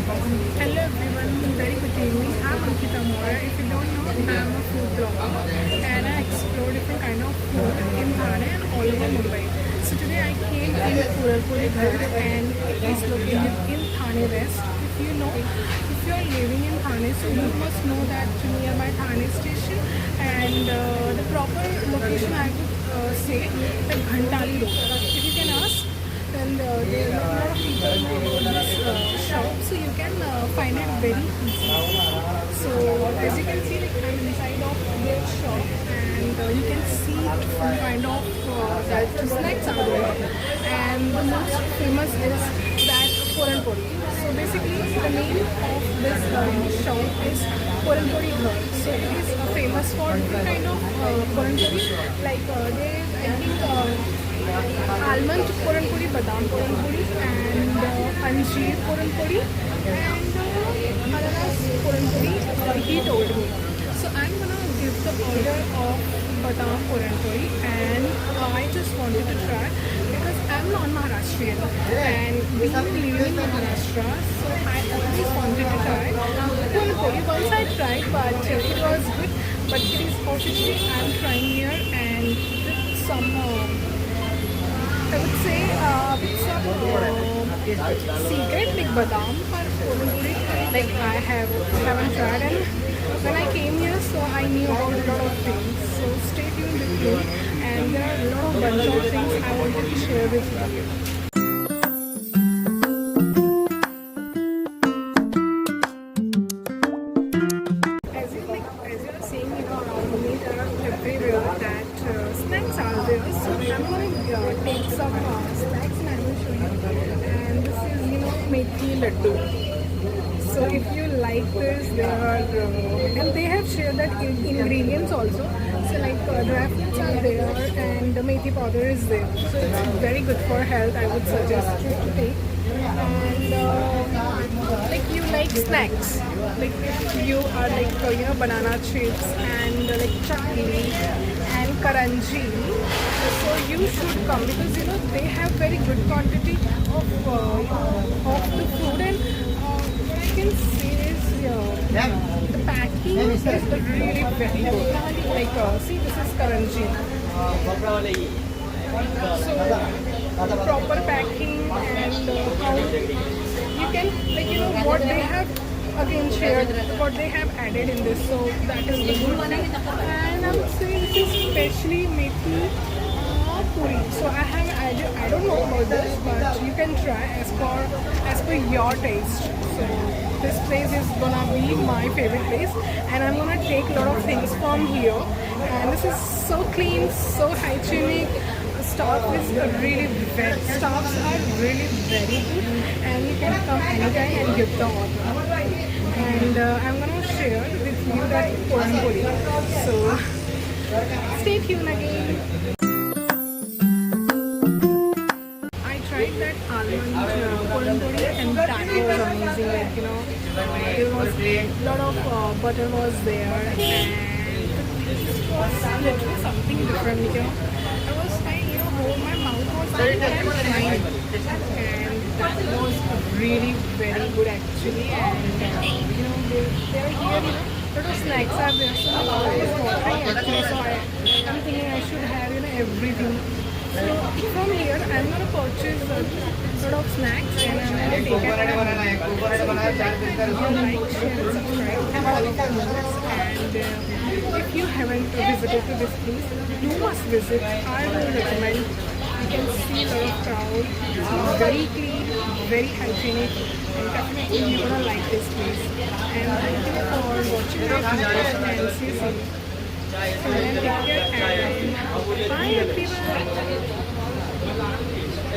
Hello everyone, very good evening. I'm Ankita Mora. If you don't know, I'm a food blogger and I explore different kind of food in Thane and all over Mumbai. So today I came in Puralpuri Ghar and it is located in Thane West. If you are living in Thane, so you must know that nearby Thane station and the proper location I would say like Ghantali Road. If you can ask, and there are a lot of people know about this shop, so you can find it very easily. So as you can see, like, I'm inside of their shop, and you can see different kind of that snacks are there, and the most famous is that Puran Puri. So basically, the name of this shop is Puran Puri Ghar. So it is famous for different kind of Puran Puri, like they I think. Almond Puran Puri, Badam Puran Puri, and Anjeer Puran Puri, and Ananas Puran Puri, he told me. So I'm gonna give the order of Badam Puran Puri, and I just wanted to try because I'm non-Maharashtrian and we live in Maharashtra, so I always wanted to try Puran Puri. Once I tried, but it was good. But it is officially I'm trying here and with some. I would say with some secret like badam or puri, like I haven't tried, and when I came here, so I knew about a lot of things. So stay tuned with me, and there are a lot of bunch of things I wanted to share with you. As you are seeing, around me there are everywhere that snacks are there. So I'm going to take some snacks and I will show you. And this is, methi laddu. So if you like this, there are and they have shared that ingredients also. So like dry fruits are there and the methi powder is there. So it's very good for health. I would suggest you to take. And like you like snacks, like if you are like banana chips and like chutney and karanji, so you should come because they have very good quantity of the food, and what I can say is the packing is really very good. Like see, this is karanji. So proper packing and how you can what they have again shared, what they have added in this, so that is the good thing. And I would say this is especially methi puri. So I don't know about this, but you can try as per your taste. So this place is gonna be my favorite place, and I'm gonna take a lot of things from here. And this is so clean, so hygienic. Staffs are really very good, and you can come anytime and give the order. And I'm gonna share with you that Puran Puri. So stay tuned again. I tried that almond Puran Puri, and that was amazing. Like there was a lot of butter was there, and it was literally something different. My mouth was trying, and that was really very good actually. And there are here lot of snacks are there, so my mouth is watering actually. So I'm thinking I should have everything. So from here I'm gonna purchase a lot of snacks and I'm gonna take it. And if you haven't visited to this place, you must visit. I will recommend. You can see a lot of crowd. It's very clean, very hygienic, and definitely you're gonna like this place. And thank you for watching my video, and see you soon. So then take care and bye everyone.